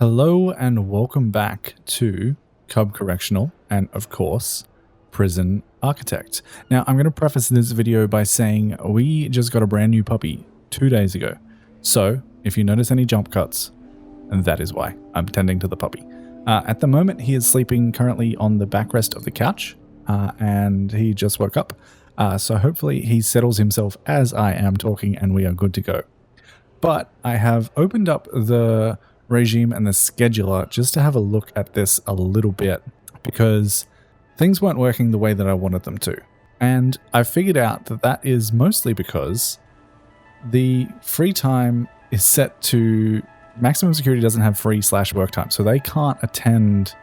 Hello and welcome back to Cub Correctional and, of course, Prison Architect. Now, I'm going to preface this video by saying we just got a brand new puppy 2 days ago. So, if you notice any jump cuts, that is why I'm tending to the puppy. At the moment, he is sleeping currently on the backrest of the couch, and he just woke up. So hopefully he settles himself as I am talking and we are good to go. But I have opened up the regime and the scheduler just to have a look at this a little bit because things weren't working the way that I wanted them to. And I figured out that that is mostly because the free time is set to maximum security doesn't have free/work time. So they can't attend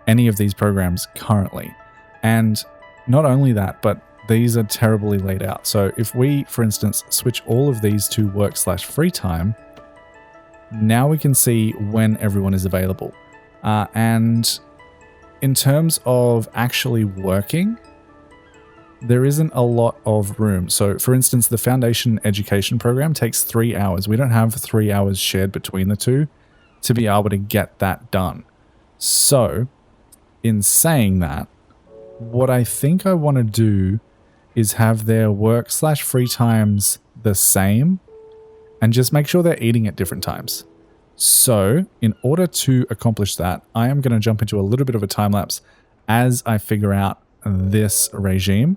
any of these programs currently. And not only that, but these are terribly laid out. So if we, for instance, switch all of these to work/free time, now we can see when everyone is available. And in terms of actually working, there isn't a lot of room. So for instance, the foundation education program takes 3 hours. We don't have 3 hours shared between the two to be able to get that done. So in saying that, what I think I want to do is have their work/free times the same and just make sure they're eating at different times. So in order to accomplish that, I am going to jump into a little bit of a time lapse as I figure out this regime,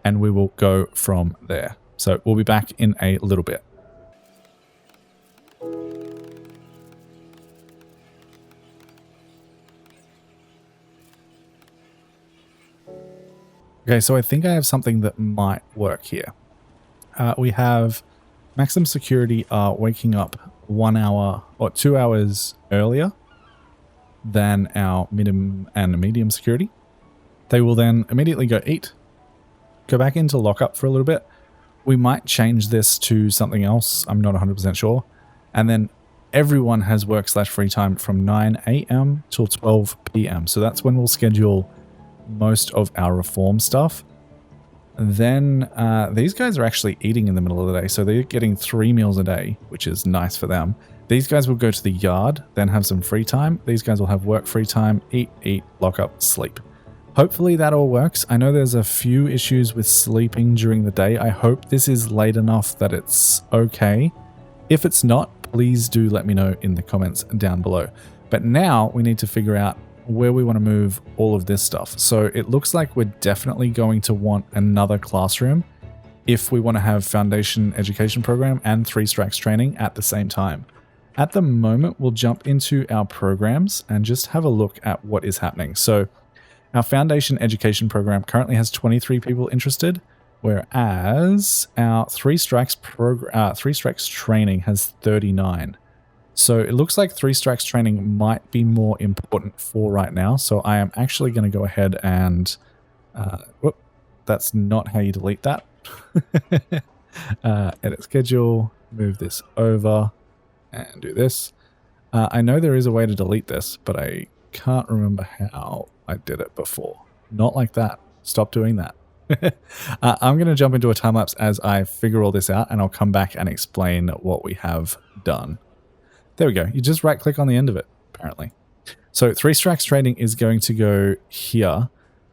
and we will go from there. So we'll be back in a little bit. Okay, so I think I have something that might work here. We have maximum security waking up 1 hour or 2 hours earlier than our minimum and medium security. They will then immediately go eat, go back into lockup for a little bit. We might change this to something else. I'm not 100% sure. And then everyone has work/free time from 9 a.m. till 12 p.m. So that's when we'll schedule most of our reform stuff. Then these guys are actually eating in the middle of the day, so they're getting 3 meals a day, which is nice for them. These guys will go to the yard, then have some free time. These guys will have work free time, eat, lock up, sleep. Hopefully that all works. I know there's a few issues with sleeping during the day. I hope this is late enough that it's okay. If it's not, please do let me know in the comments down below. But now we need to figure out where we want to move all of this stuff. So it looks like we're definitely going to want another classroom if we want to have foundation education program and 3 strikes training at the same time. At the moment, we'll jump into our programs and just have a look at what is happening. So our foundation education program currently has 23 people interested, whereas our 3 strikes training has 39. So it looks like 3 strikes training might be more important for right now. So I am actually going to go ahead and, that's not how you delete that. Edit schedule, move this over and do this. I know there is a way to delete this, but I can't remember how I did it before. Not like that. Stop doing that. I'm going to jump into a time lapse as I figure all this out, and I'll come back and explain what we have done. There we go. You just right click on the end of it, apparently. So 3 strikes training is going to go here,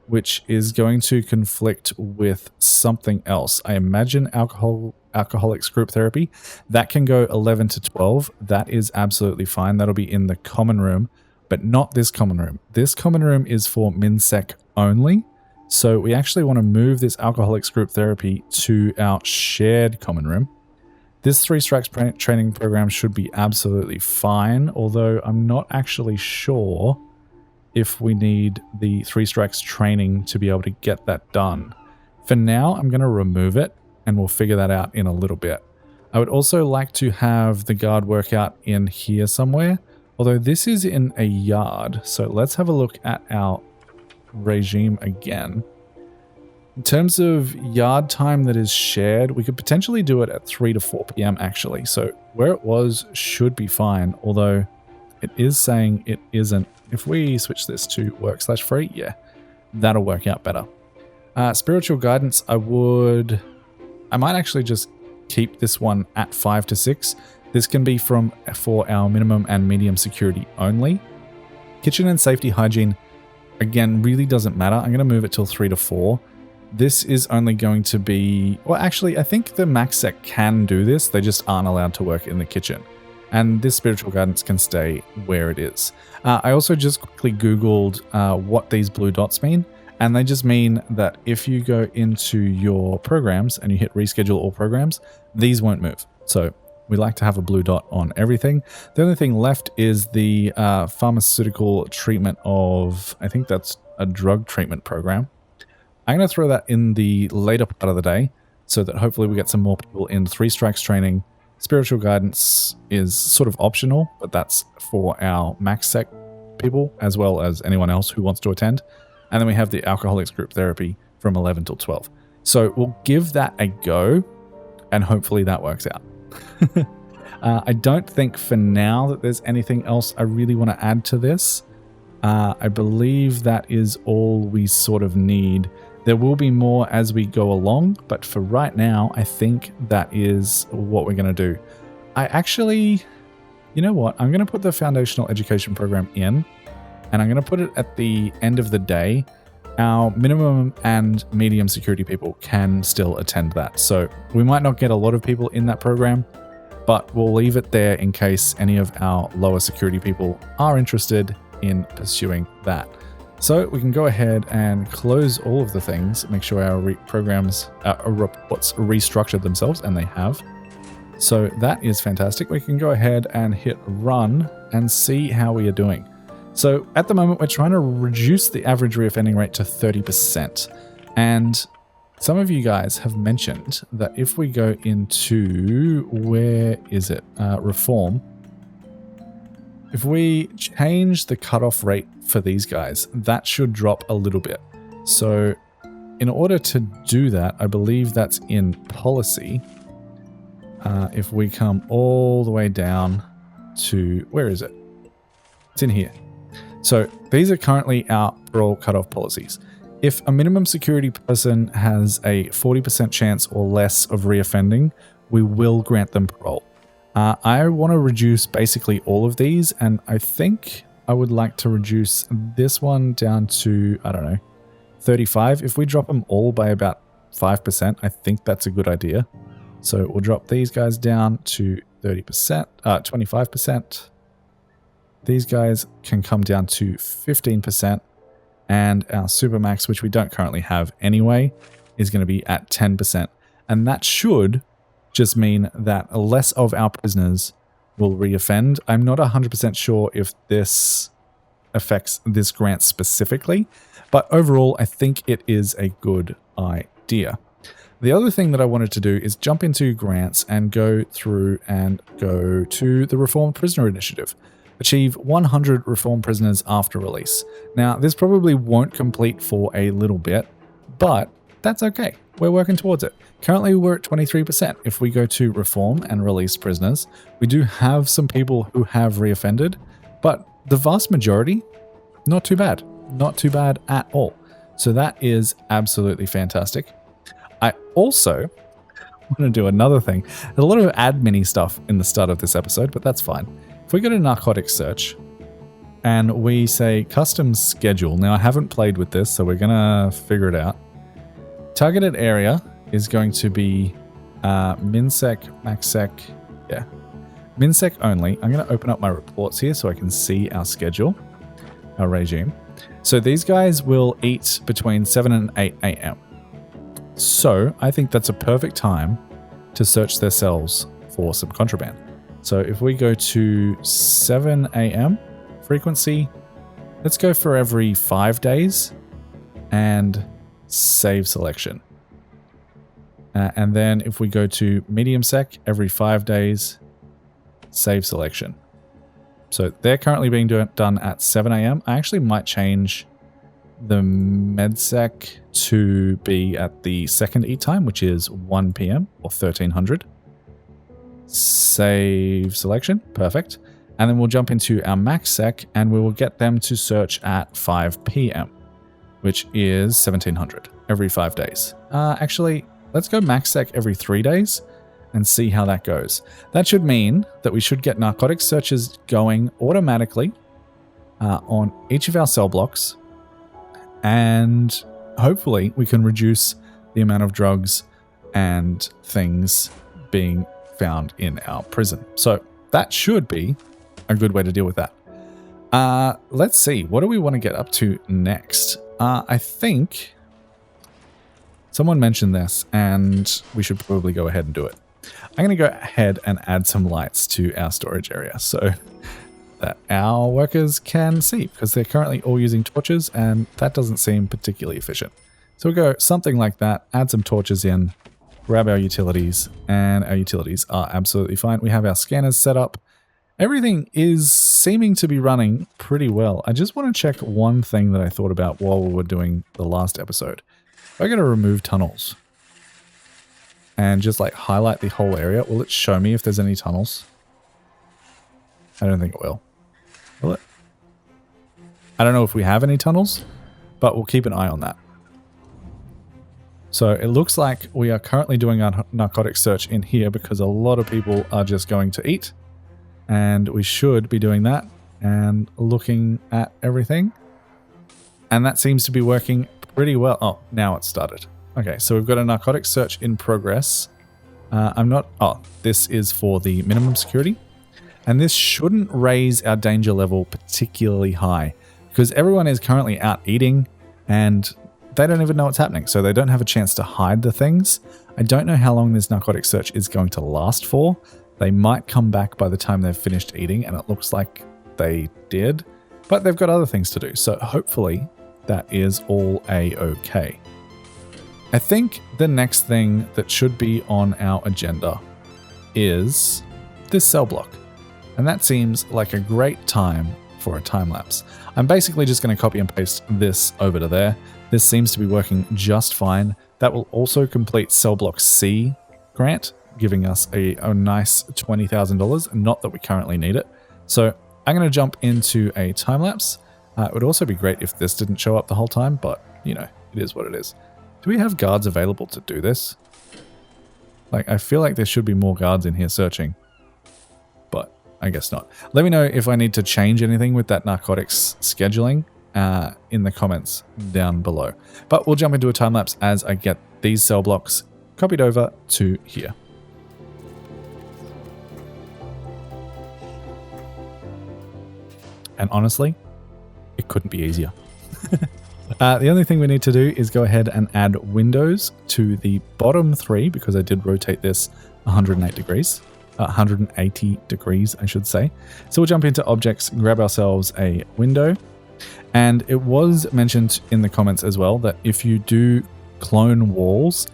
which is going to conflict with something else. I imagine alcoholics group therapy. That can go 11 to 12. That is absolutely fine. That'll be in the common room, but not this common room. This common room is for MinSec only. So we actually want to move this alcoholics group therapy to our shared common room. This 3 strikes training program should be absolutely fine, although I'm not actually sure if we need the 3 strikes training to be able to get that done. For now, I'm going to remove it, and we'll figure that out in a little bit. I would also like to have the guard workout in here somewhere, although this is in a yard. So let's have a look at our regime again. In terms of yard time that is shared, we could potentially do it at 3 to 4 p.m. actually. So where it was should be fine, although it is saying it isn't. If we switch this to work/free, yeah, that'll work out better. Spiritual guidance, I might actually just keep this one at 5 to 6. This can be for our minimum and medium security only. Kitchen and safety hygiene, again, really doesn't matter. I'm going to move it till 3 to 4. This is only going to be, well, actually, I think the max sec can do this. They just aren't allowed to work in the kitchen. And this spiritual guidance can stay where it is. I also just quickly Googled what these blue dots mean. And they just mean that if you go into your programs and you hit reschedule all programs, these won't move. So we like to have a blue dot on everything. The only thing left is the pharmaceutical treatment of, I think that's a drug treatment program. I'm going to throw that in the later part of the day so that hopefully we get some more people in 3 strikes training. Spiritual guidance is sort of optional, but that's for our max sec people as well as anyone else who wants to attend. And then we have the alcoholics group therapy from 11 till 12. So we'll give that a go and hopefully that works out. I don't think for now that there's anything else I really want to add to this. I believe that is all we sort of need. There will be more as we go along, but for right now, I think that is what we're going to do. I actually, you know what? I'm going to put the foundational education program in, and I'm going to put it at the end of the day. Our minimum and medium security people can still attend that. So we might not get a lot of people in that program, but we'll leave it there in case any of our lower security people are interested in pursuing that. So we can go ahead and close all of the things, make sure our reports restructured themselves, and they have. So that is fantastic. We can go ahead and hit run and see how we are doing. So at the moment, we're trying to reduce the average reoffending rate to 30%. And some of you guys have mentioned that if we go into, where is it? Reform. If we change the cutoff rate for these guys, that should drop a little bit. So in order to do that, I believe that's in policy. If we come all the way down to, where is it? It's in here. So these are currently our parole cutoff policies. If a minimum security person has a 40% chance or less of reoffending, we will grant them parole. I want to reduce basically all of these, and I think I would like to reduce this one down to, I don't know, 35. If we drop them all by about 5%, I think that's a good idea. So we'll drop these guys down to 30%, 25%. These guys can come down to 15%, and our Supermax, which we don't currently have anyway, is going to be at 10%. And that should just mean that less of our prisoners will reoffend. I'm not 100% sure if this affects this grant specifically, but overall, I think it is a good idea. The other thing that I wanted to do is jump into grants and go through and go to the Reformed Prisoner Initiative. Achieve 100 reformed prisoners after release. Now, this probably won't complete for a little bit, but that's okay. We're working towards it. Currently, we're at 23%. If we go to reform and release prisoners, we do have some people who have reoffended, but the vast majority, not too bad. Not too bad at all. So that is absolutely fantastic. I also want to do another thing. There's a lot of admin-y stuff in the start of this episode, but that's fine. If we go to narcotics search and we say custom schedule, now I haven't played with this, so we're going to figure it out. Targeted area is going to be MinSec, MaxSec, yeah, MinSec only. I'm going to open up my reports here so I can see our schedule, our regime. So these guys will eat between 7 and 8 a.m. So I think that's a perfect time to search their cells for some contraband. So if we go to 7 a.m. frequency, let's go for every 5 days and save selection. And then if we go to medium sec, every 5 days, save selection. So they're currently being done at 7 a.m. I actually might change the medsec to be at the second eat time, which is 1 p.m. or 1300. Save selection. Perfect. And then we'll jump into our max sec and we will get them to search at 5 p.m., which is 1700 every 5 days. Actually, let's go max sec every 3 days and see how that goes. That should mean that we should get narcotics searches going automatically on each of our cell blocks, and hopefully we can reduce the amount of drugs and things being found in our prison. So that should be a good way to deal with that. Let's see, what do we want to get up to next? I think someone mentioned this and we should probably go ahead and do it. I'm going to go ahead and add some lights to our storage area so that our workers can see, because they're currently all using torches and that doesn't seem particularly efficient. So we'll go something like that, add some torches in, grab our utilities, and our utilities are absolutely fine. We have our scanners set up. Everything is seeming to be running pretty well. I just want to check one thing that I thought about while we were doing the last episode. I'm going to remove tunnels and just like highlight the whole area. Will it show me if there's any tunnels? I don't think it will. Will it? I don't know if we have any tunnels, but we'll keep an eye on that. So it looks like we are currently doing our narcotic search in here because a lot of people are just going to eat. And we should be doing that and looking at everything. And that seems to be working pretty well. Oh, now it started. Okay, so we've got a narcotics search in progress. This is for the minimum security. And this shouldn't raise our danger level particularly high because everyone is currently out eating and they don't even know what's happening. So they don't have a chance to hide the things. I don't know how long this narcotic search is going to last for. They might come back by the time they've finished eating, and it looks like they did, but they've got other things to do. So hopefully that is all a-okay. I think the next thing that should be on our agenda is this cell block. And that seems like a great time for a time lapse. I'm basically just going to copy and paste this over to there. This seems to be working just fine. That will also complete cell block C grant, giving us a nice $20,000. Not that we currently need it. So I'm going to jump into a time lapse. It would also be great if this didn't show up the whole time, but you know, it is what it is. Do we have guards available to do this? Like, I feel like there should be more guards in here searching, but I guess not. Let me know if I need to change anything with that narcotics scheduling in the comments down below. But we'll jump into a time lapse as I get these cell blocks copied over to here. And honestly, it couldn't be easier. The only thing we need to do is go ahead and add windows to the bottom three, because I did rotate this 180 degrees, I should say. So we'll jump into objects, grab ourselves a window. And it was mentioned in the comments as well that if you do clone walls,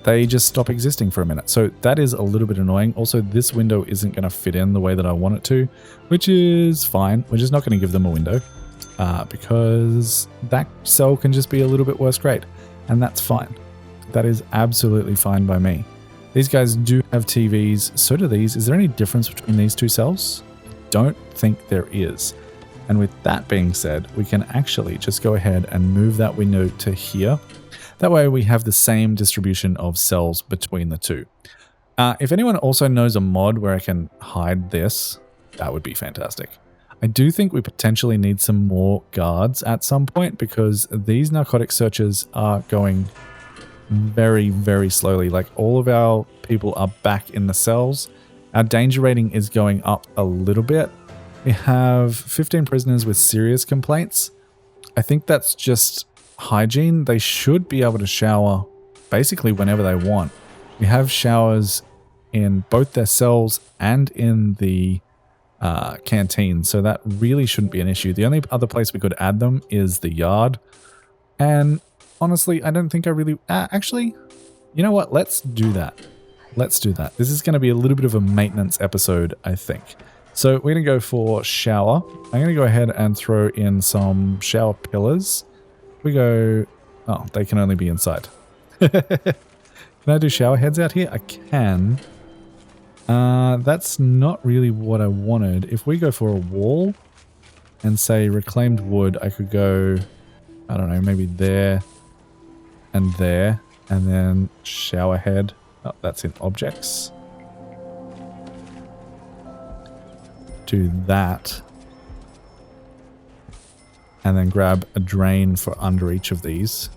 they just stop existing for a minute. So that is a little bit annoying. Also, this window isn't going to fit in the way that I want it to, which is fine. We're just not going to give them a window because that cell can just be a little bit worse grade, and that's fine. That is absolutely fine by me. These guys do have TVs, so do these. Is there any difference between these two cells? I don't think there is. And with that being said, we can actually just go ahead and move that window to here. That way we have the same distribution of cells between the two. If anyone also knows a mod where I can hide this, that would be fantastic. I do think we potentially need some more guards at some point because these narcotic searches are going very, very slowly. Like, all of our people are back in the cells. Our danger rating is going up a little bit. We have 15 prisoners with serious complaints. I think that's just hygiene. They should be able to shower basically whenever they want. We have showers in both their cells and in the canteen, so that really shouldn't be an issue. The only other place we could add them is the yard. And honestly, I don't think I really... actually, you know what? Let's do that. Let's do that. This is going to be a little bit of a maintenance episode, I think. So we're going to go for shower. I'm going to go ahead and throw in some shower pillars. We go... Oh, they can only be inside. Can I do shower heads out here? I can. That's not really what I wanted. If we go for a wall and say reclaimed wood, I could go, I don't know, maybe there and then shower head. Oh, that's in objects. do that. And then grab a drain for under each of these.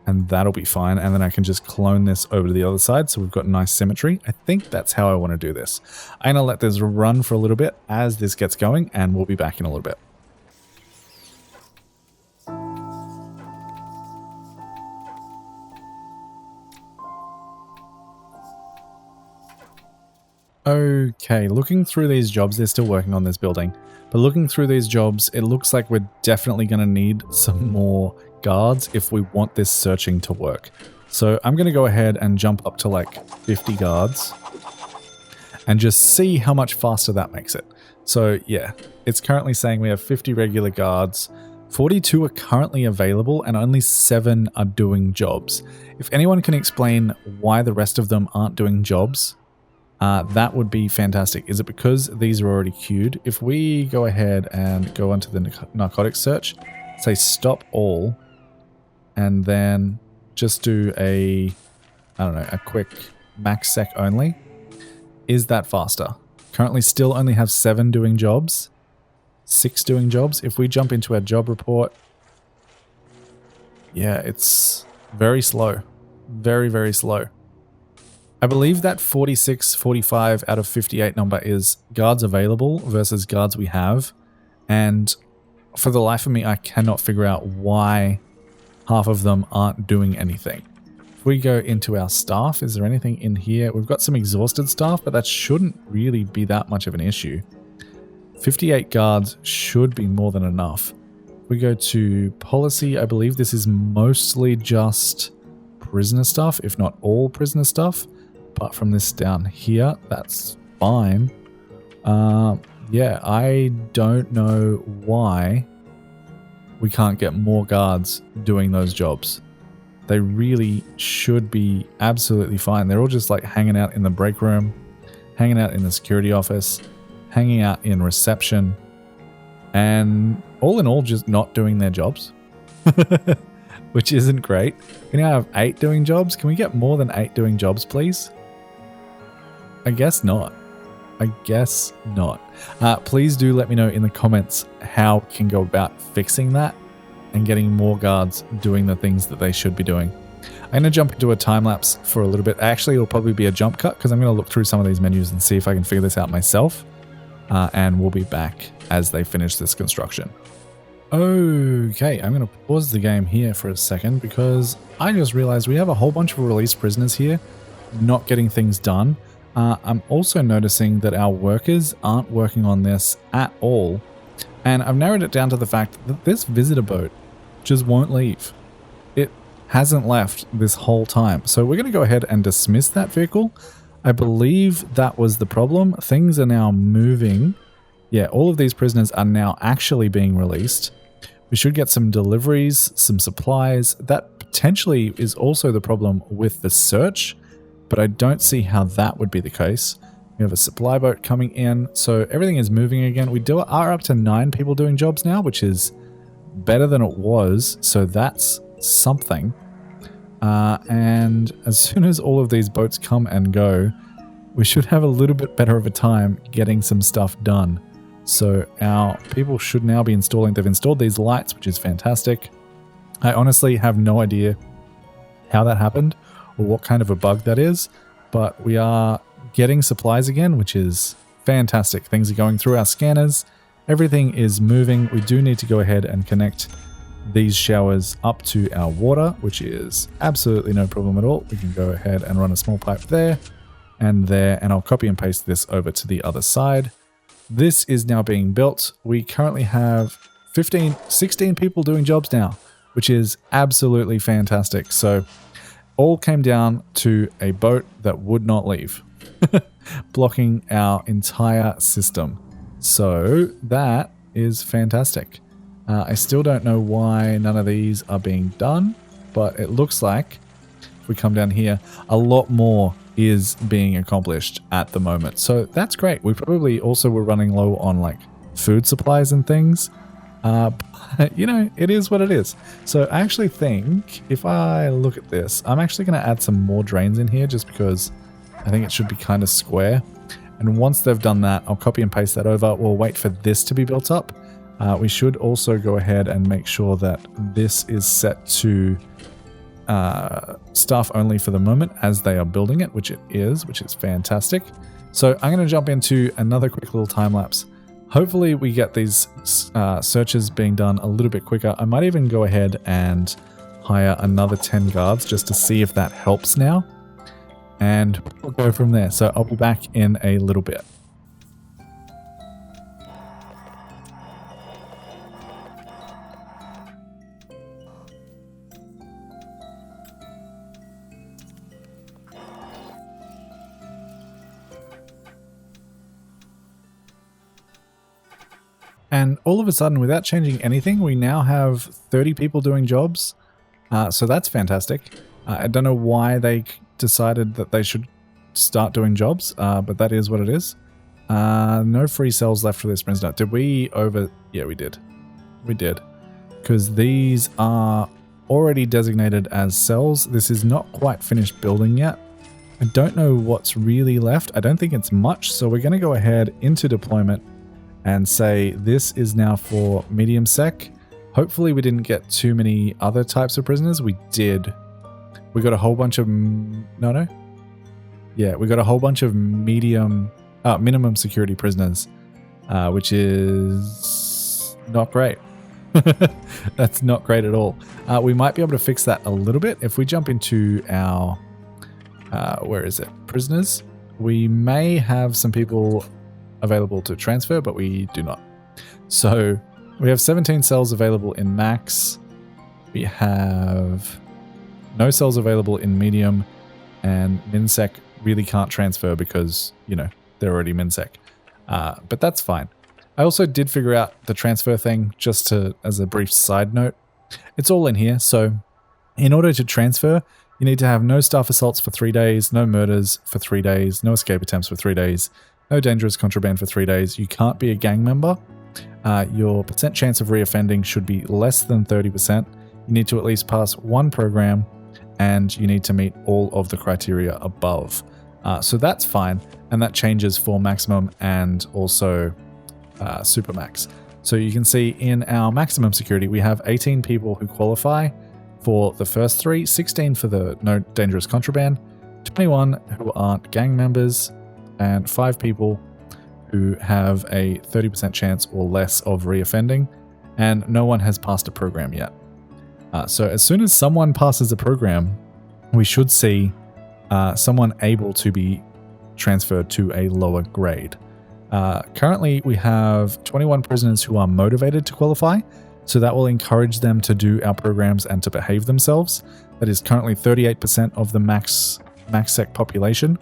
And that'll be fine. And then I can just clone this over to the other side. So we've got nice symmetry. I think that's how I want to do this. I'm going to let this run for a little bit as this gets going, and we'll be back in a little bit. Okay, looking through these jobs, they're still working on this building. But looking through these jobs, it looks like we're definitely going to need some more guards if we want this searching to work. So I'm going to go ahead and jump up to like 50 guards and just see how much faster that makes it. So yeah, it's currently saying we have 50 regular guards, 42 are currently available, and only 7 are doing jobs. If anyone can explain why the rest of them aren't doing jobs, that would be fantastic. Is it because these are already queued? If we go ahead and go onto the narcotics search, say stop all, and then just do a, I don't know, a quick max sec only, is that faster? Currently still only have 7 doing jobs, 6 doing jobs. If we jump into our job report, yeah, it's very slow. Very, very slow. I believe that 46, 45 out of 58 number is guards available versus guards we have. And for the life of me, I cannot figure out why half of them aren't doing anything. If we go into our staff, is there anything in here? We've got some exhausted staff, but that shouldn't really be that much of an issue. 58 guards should be more than enough. If we go to policy, I believe this is mostly just prisoner stuff, if not all prisoner stuff. Apart from this down here, that's fine. Yeah, I don't know why we can't get more guards doing those jobs. They really should be absolutely fine. They're all just like hanging out in the break room, hanging out in the security office, hanging out in reception, and all in all just not doing their jobs, which isn't great. We now have 8 doing jobs. Can we get more than 8 doing jobs, please? I guess not. I guess not. Please do let me know in the comments how we can go about fixing that and getting more guards doing the things that they should be doing. I'm going to jump into a time lapse for a little bit. Actually, it'll probably be a jump cut because I'm going to look through some of these menus and see if I can figure this out myself. And we'll be back as they finish this construction. Okay, I'm going to pause the game here for a second because I just realized we have a whole bunch of released prisoners here not getting things done. I'm also noticing that our workers aren't working on this at all. And I've narrowed it down to the fact that this visitor boat just won't leave. It hasn't left this whole time. So we're going to go ahead and dismiss that vehicle. I believe that was the problem. Things are now moving. Yeah, all of these prisoners are now actually being released. We should get some deliveries, some supplies. That potentially is also the problem with the search, but I don't see how that would be the case. We have a supply boat coming in, so everything is moving again. We are up to 9 people doing jobs now, which is better than it was, so that's something. And as soon as all of these boats come and go, we should have a little bit better of a time getting some stuff done. So our people should now be installing, they've installed these lights, which is fantastic. I honestly have no idea how that happened or what kind of a bug that is, but we are getting supplies again, which is fantastic. Things are going through our scanners. Everything is moving. We do need to go ahead and connect these showers up to our water, which is absolutely no problem at all. We can go ahead and run a small pipe there, and I'll copy and paste this over to the other side. This is now being built. We currently have 16 people doing jobs now, which is absolutely fantastic. So all came down to a boat that would not leave, blocking our entire system. So that is fantastic. I still don't know why none of these are being done, but it looks like if we come down here, a lot more is being accomplished at the moment. So that's great. We probably also were running low on like food supplies and things. But, you know, it is what it is. So I actually think if I look at this, I'm actually going to add some more drains in here just because I think it should be kind of square. And once they've done that, I'll copy and paste that over. We'll wait for this to be built up. We should also go ahead and make sure that this is set to staff only for the moment as they are building it, which is fantastic. So I'm going to jump into another quick little time lapse. Hopefully we get these searches being done a little bit quicker. I might even go ahead and hire another 10 guards just to see if that helps now. And we'll go from there. So I'll be back in a little bit. And all of a sudden, without changing anything, we now have 30 people doing jobs. So that's fantastic. I don't know why they decided that they should start doing jobs, but that is what it is. No free cells left for this prisoner. Did we over... Yeah, we did. We did. Because these are already designated as cells. This is not quite finished building yet. I don't know what's really left. I don't think it's much. So we're going to go ahead into deployment and say this is now for medium sec. Hopefully we didn't get too many other types of prisoners. We did. We got a whole bunch of... Yeah, we got a whole bunch of minimum security prisoners, which is not great. That's not great at all. We might be able to fix that a little bit. If we jump into our... where is it? Prisoners. We may have some people available to transfer, but we do not. So we have 17 cells available in max. We have no cells available in medium, and minsec really can't transfer because, you know, they're already minsec. But that's fine. I also did figure out the transfer thing just to, as a brief side note. It's all in here. So in order to transfer, you need to have no staff assaults for 3 days, no murders for 3 days, no escape attempts for 3 days, no dangerous contraband for 3 days. You can't be a gang member. Your percent chance of reoffending should be less than 30%. You need to at least pass one program, and you need to meet all of the criteria above. So that's fine, and that changes for maximum and also supermax. So you can see in our maximum security, we have 18 people who qualify for the first 3, 16 for the no dangerous contraband, 21 who aren't gang members, and 5 people who have a 30% chance or less of reoffending, and no one has passed a program yet. So as soon as someone passes a program, we should see someone able to be transferred to a lower grade. Currently, we have 21 prisoners who are motivated to qualify, so that will encourage them to do our programs and to behave themselves. That is currently 38% of the max sec population,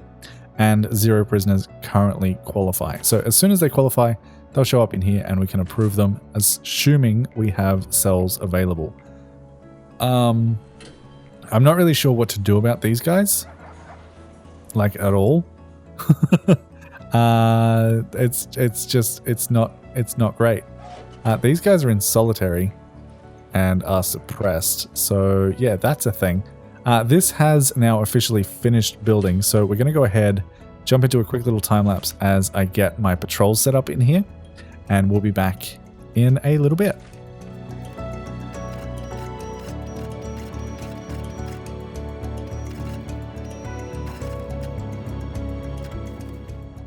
and 0 prisoners currently qualify. So as soon as they qualify, they'll show up in here and we can approve them, assuming we have cells available. I'm not really sure what to do about these guys, like at all. It's not great. These guys are in solitary and are suppressed. So yeah, that's a thing. This has now officially finished building, so we're going to go ahead, jump into a quick little time lapse as I get my patrols set up in here, and we'll be back in a little bit.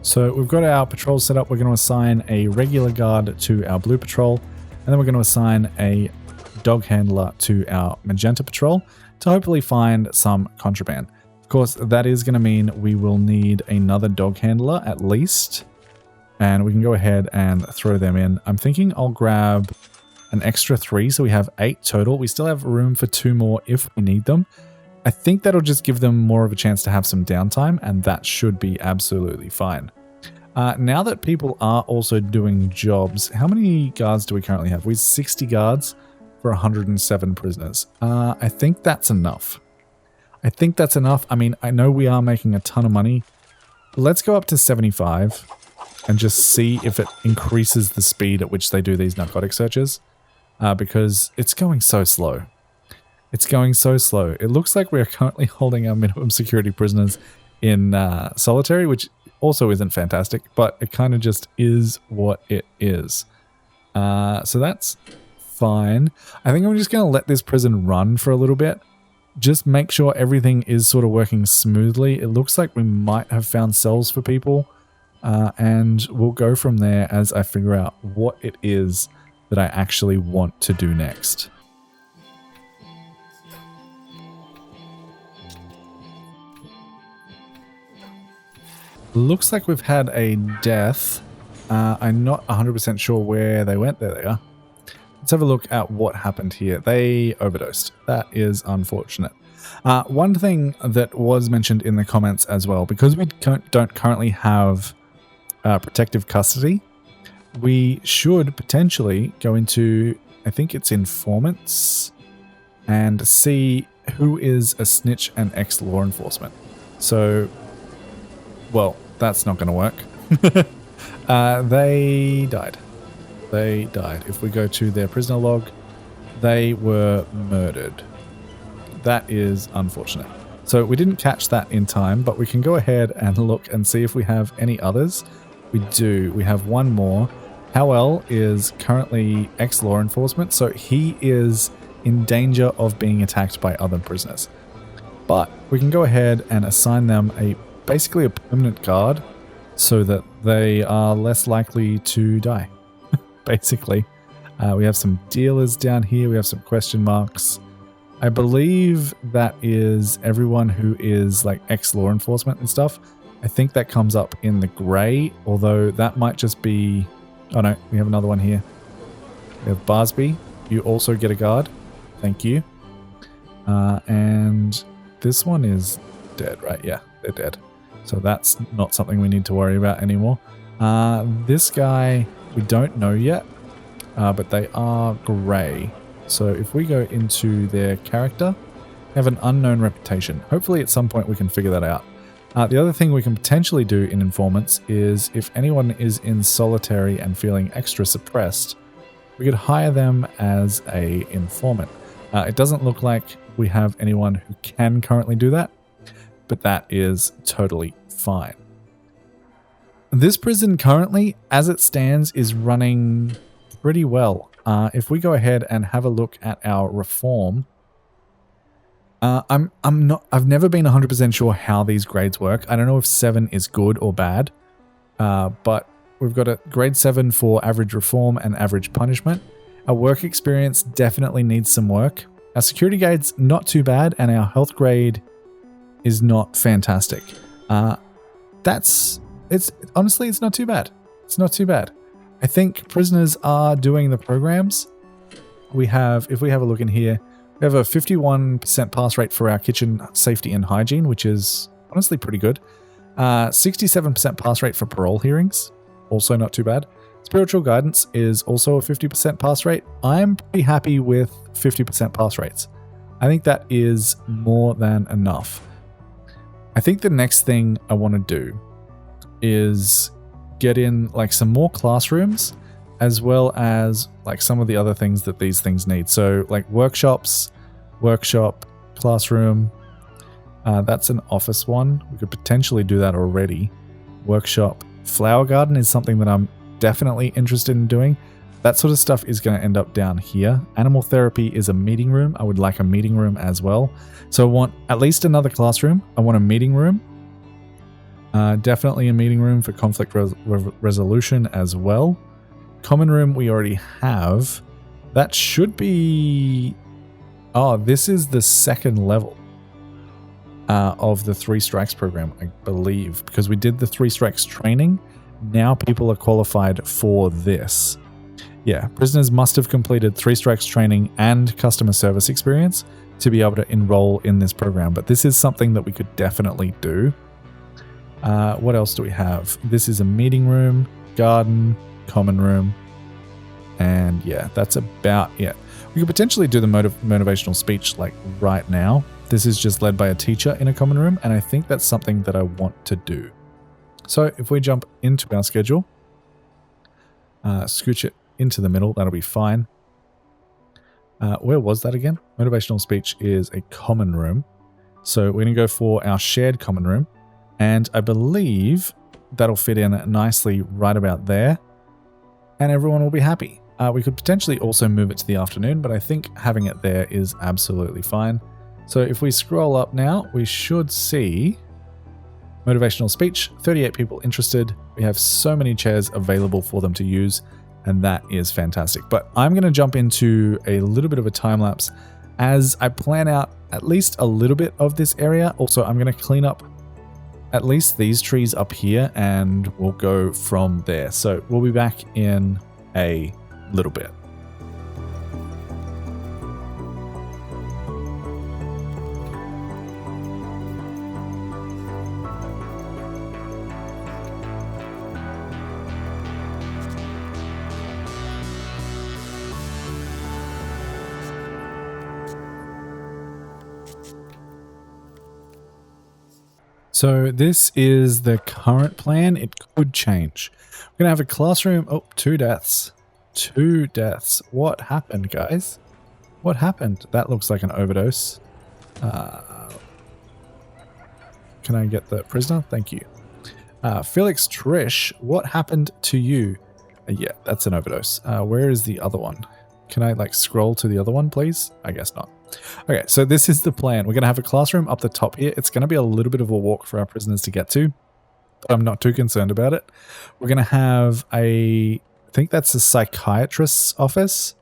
So we've got our patrols set up. We're going to assign a regular guard to our blue patrol, and then we're going to assign a dog handler to our magenta patrol to hopefully find some contraband. Of course, that is going to mean we will need another dog handler at least, and we can go ahead and throw them in. I'm thinking I'll grab an extra 3, so we have 8 total. We still have room for 2 more if we need them. I think that'll just give them more of a chance to have some downtime, and that should be absolutely fine. Now that people are also doing jobs, how many guards do we currently have? We have 60 guards for 107 prisoners. I think that's enough. I mean, I know we are making a ton of money. Let's go up to 75 and just see if it increases the speed at which they do these narcotic searches, because it's going so slow. It's going so slow. It looks like we are currently holding our minimum security prisoners in solitary, which also isn't fantastic, but it kind of just is what it is. So that's fine. I think I'm just going to let this prison run for a little bit. Just make sure everything is sort of working smoothly. It looks like we might have found cells for people. And we'll go from there as I figure out what it is that I actually want to do next. Looks like we've had a death. I'm not 100% sure where they went. There they are. Let's have a look at what happened here. They overdosed. That is unfortunate. One thing that was mentioned in the comments as well, because we don't currently have protective custody, we should potentially go into, I think it's informants, and see who is a snitch and ex-law enforcement. So, well, that's not going to work. They died. They died. If we go to their prisoner log, they were murdered. That is unfortunate. So we didn't catch that in time, but we can go ahead and look and see if we have any others. We do. We have one more. Howell is currently ex-law enforcement, so he is in danger of being attacked by other prisoners. But we can go ahead and assign them basically a permanent guard so that they are less likely to die. Basically. We have some dealers down here. We have some question marks. I believe that is everyone who is like ex-law enforcement and stuff. I think that comes up in the grey, although that might just be... Oh no, we have another one here. We have Barsby. You also get a guard. Thank you. And this one is dead, right? Yeah, they're dead. So that's not something we need to worry about anymore. This guy, we don't know yet, but they are grey. So if we go into their character, they have an unknown reputation. Hopefully at some point we can figure that out. The other thing we can potentially do in informants is if anyone is in solitary and feeling extra suppressed, we could hire them as a informant. It doesn't look like we have anyone who can currently do that, but that is totally fine. This prison currently, as it stands, is running pretty well. If we go ahead and have a look at our reform, I've never been 100% sure how these grades work. I don't know if 7 is good or bad, but we've got a grade 7 for average reform and average punishment. Our work experience definitely needs some work. Our security grade's not too bad, and our health grade is not fantastic. Honestly, it's not too bad. It's not too bad. I think prisoners are doing the programs. If we have a look in here, we have a 51% pass rate for our kitchen safety and hygiene, which is honestly pretty good. 67% pass rate for parole hearings, also not too bad. Spiritual guidance is also a 50% pass rate. I'm pretty happy with 50% pass rates. I think that is more than enough. I think the next thing I want to do is get in like some more classrooms, as well as like some of the other things that these things need. So like workshop, classroom, that's an office one. We could potentially do that already. Workshop, flower garden is something that I'm definitely interested in doing. That sort of stuff is going to end up down here. Animal therapy is a meeting room. I would like a meeting room as well. So I want at least another classroom. I want a meeting room. Definitely a meeting room for conflict resolution as well. Common room we already have. That should be... Oh, this is the second level of the 3 Strikes program, I believe. Because we did the 3 Strikes training. Now people are qualified for this. Yeah, prisoners must have completed 3 Strikes training and customer service experience to be able to enroll in this program. But this is something that we could definitely do. What else do we have? This is a meeting room, garden, common room, and yeah, that's about it. We could potentially do the motivational speech like right now. This is just led by a teacher in a common room, and I think that's something that I want to do. So if we jump into our schedule, scooch it into the middle, that'll be fine. Where was that again? Motivational speech is a common room. So we're going to go for our shared common room. And I believe that'll fit in nicely right about there, and everyone will be happy. We could potentially also move it to the afternoon, but I think having it there is absolutely fine. So if we scroll up now, we should see motivational speech, 38 people interested. We have so many chairs available for them to use, and that is fantastic. But I'm going to jump into a little bit of a time lapse as I plan out at least a little bit of this area. Also, I'm going to clean up at least these trees up here, and we'll go from there. So we'll be back in a little bit. So this is the current plan. It could change. We're going to have a classroom. Oh, 2 deaths. 2 deaths. What happened, guys? What happened? That looks like an overdose. Can I get the prisoner? Thank you. Felix Trish, what happened to you? Yeah, that's an overdose. Where is the other one? Can I like scroll to the other one, please? I guess not. Okay, so this is the plan. We're going to have a classroom up the top here. It's going to be a little bit of a walk for our prisoners to get to, but I'm not too concerned about it. We're going to have I think that's a psychiatrist's office.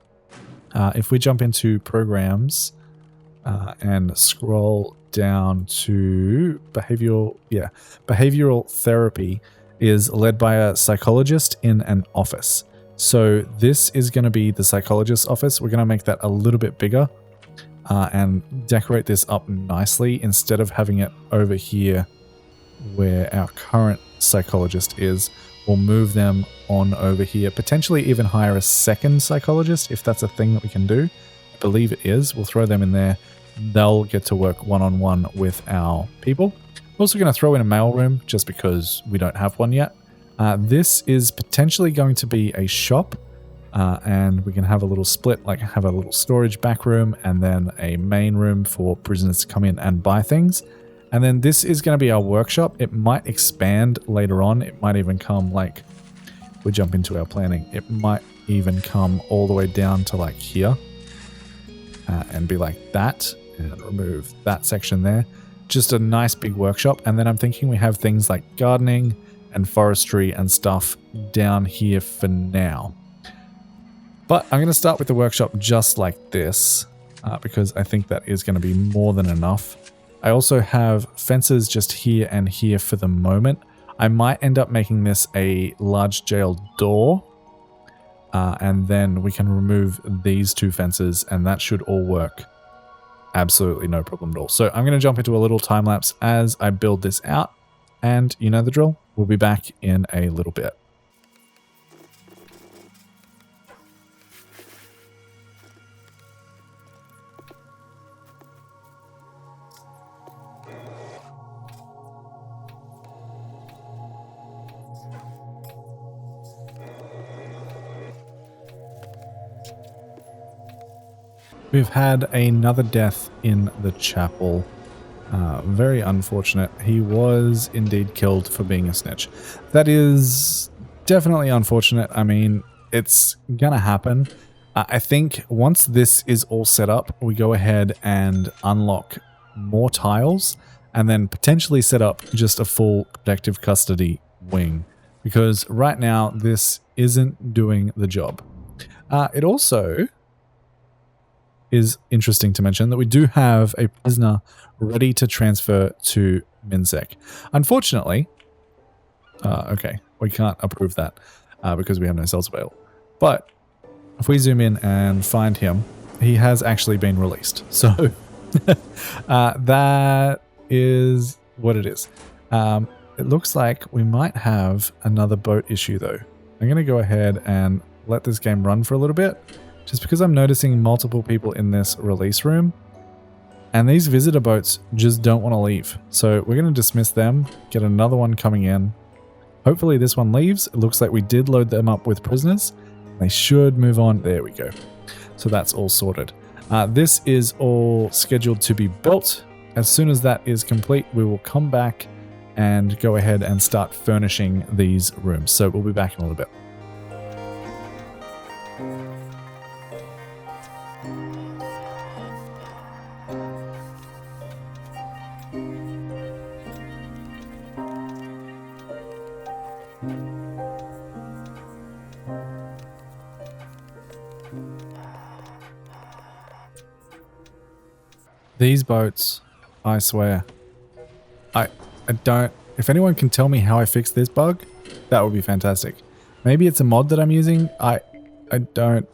If we jump into programs and scroll down to behavioral therapy is led by a psychologist in an office. So this is going to be the psychologist's office. We're going to make that a little bit bigger. And decorate this up nicely instead of having it over here where our current psychologist is. We'll move them on over here, potentially even hire a second psychologist if that's a thing that we can do. I believe it is. We'll throw them in there. They'll get to work one-on-one with our people. We're also going to throw in a mail room just because we don't have one yet. This is potentially going to be a shop. And we can have a little split, like have a little storage back room and then a main room for prisoners to come in and buy things. And then this is going to be our workshop. It might expand later on. It might even come like, we jump into our planning. It might even come all the way down to like here and be like that and remove that section there. Just a nice big workshop. And then I'm thinking we have things like gardening and forestry and stuff down here for now. But I'm going to start with the workshop just like this because I think that is going to be more than enough. I also have fences just here and here for the moment. I might end up making this a large jail door and then we can remove these 2 fences and that should all work. Absolutely no problem at all. So I'm going to jump into a little time lapse as I build this out and you know the drill. We'll be back in a little bit. We've had another death in the chapel. Very unfortunate. He was indeed killed for being a snitch. That is definitely unfortunate. I mean, it's gonna happen. I think once this is all set up, we go ahead and unlock more tiles and then potentially set up just a full protective custody wing. Because right now, this isn't doing the job. It also is interesting to mention that we do have a prisoner ready to transfer to MinSec. Unfortunately, okay, we can't approve that because we have no cells available. But if we zoom in and find him, he has actually been released. So that is what it is. It looks like we might have another boat issue though. I'm going to go ahead and let this game run for a little bit. Just because I'm noticing multiple people in this release room and these visitor boats just don't want to leave. So we're going to dismiss them, get another one coming in. Hopefully this one leaves. It looks like we did load them up with prisoners. They should move on. There we go. So that's all sorted. This is all scheduled to be built. As soon as that is complete, we will come back and go ahead and start furnishing these rooms. So we'll be back in a little bit. These boats, I swear, I don't, if anyone can tell me how I fix this bug, that would be fantastic. Maybe it's a mod that I'm using. I don't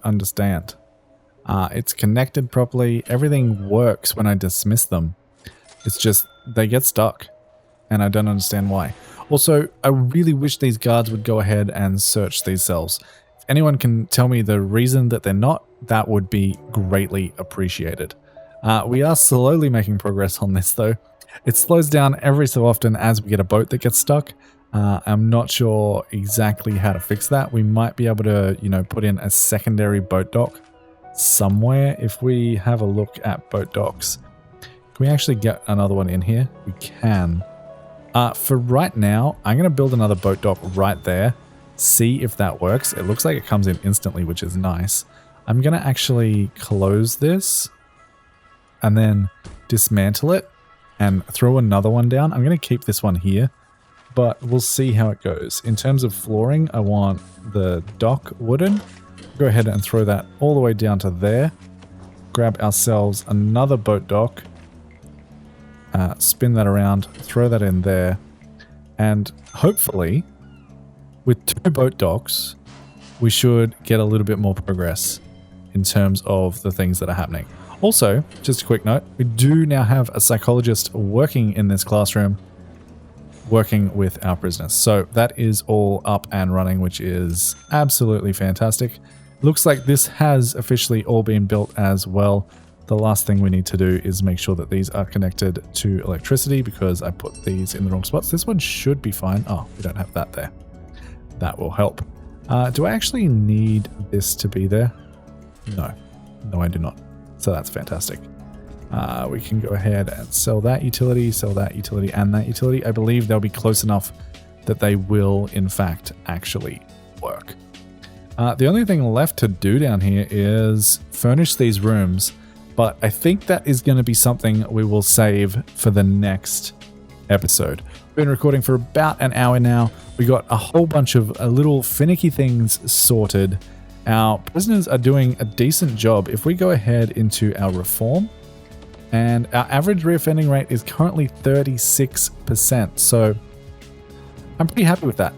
understand. It's connected properly. Everything works when I dismiss them. It's just, they get stuck and I don't understand why. Also, I really wish these guards would go ahead and search these cells. If anyone can tell me the reason that they're not, that would be greatly appreciated. We are slowly making progress on this though. It slows down every so often as we get a boat that gets stuck. I'm not sure exactly how to fix that. We might be able to, you know, put in a secondary boat dock somewhere. If we have a look at boat docks, can we actually get another one in here? We can. For right now, I'm going to build another boat dock right there. See if that works. It looks like it comes in instantly, which is nice. I'm going to actually close this and then dismantle it and throw another one down. I'm going to keep this one here, but we'll see how it goes. In terms of flooring, I want the dock wooden. Go ahead and throw that all the way down to there. Grab ourselves another boat dock. Spin that around, throw that in there. And hopefully, with 2 boat docks, we should get a little bit more progress in terms of the things that are happening. Also, just a quick note, we do now have a psychologist working in this classroom, working with our prisoners. So that is all up and running, which is absolutely fantastic. Looks like this has officially all been built as well. The last thing we need to do is make sure that these are connected to electricity because I put these in the wrong spots. This one should be fine. Oh, we don't have that there. That will help. Do I actually need this to be there? No. No, I do not. So that's fantastic. We can go ahead and sell that utility, and that utility. I believe they'll be close enough that they will, in fact, actually work. The only thing left to do down here is furnish these rooms, but I think that is going to be something we will save for the next episode. We've been recording for about an hour now. We got a whole bunch of little finicky things sorted. Our prisoners are doing a decent job. If we go ahead into our reform, and our average reoffending rate is currently 36%. So I'm pretty happy with that.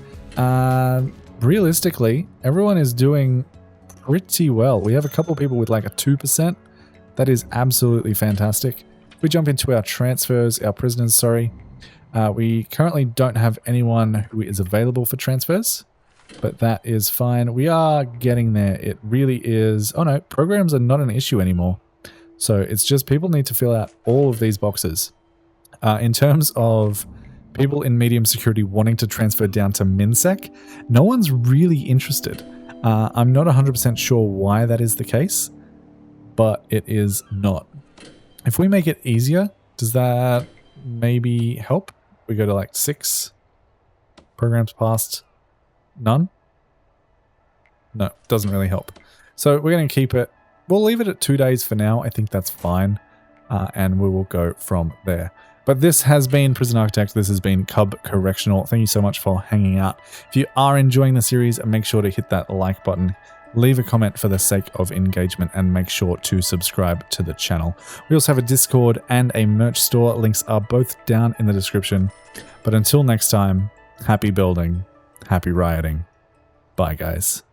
Realistically, everyone is doing pretty well. We have a couple of people with like a 2%. That is absolutely fantastic. If we jump into our transfers, our prisoners, sorry, we currently don't have anyone who is available for transfers. But that is fine. We are getting there. It really is. Oh no, programs are not an issue anymore. So it's just people need to fill out all of these boxes. In terms of people in medium security wanting to transfer down to MinSec, no one's really interested. I'm not 100% sure why that is the case, but it is not. If we make it easier, does that maybe help? We go to like 6 programs passed. None? No, doesn't really help. So we're going to keep it. We'll leave it at 2 days for now. I think that's fine. And we will go from there. But this has been Prison Architect. This has been Cub Correctional. Thank you so much for hanging out. If you are enjoying the series, make sure to hit that like button. Leave a comment for the sake of engagement and make sure to subscribe to the channel. We also have a Discord and a merch store. Links are both down in the description. But until next time, happy building. Happy rioting. Bye, guys.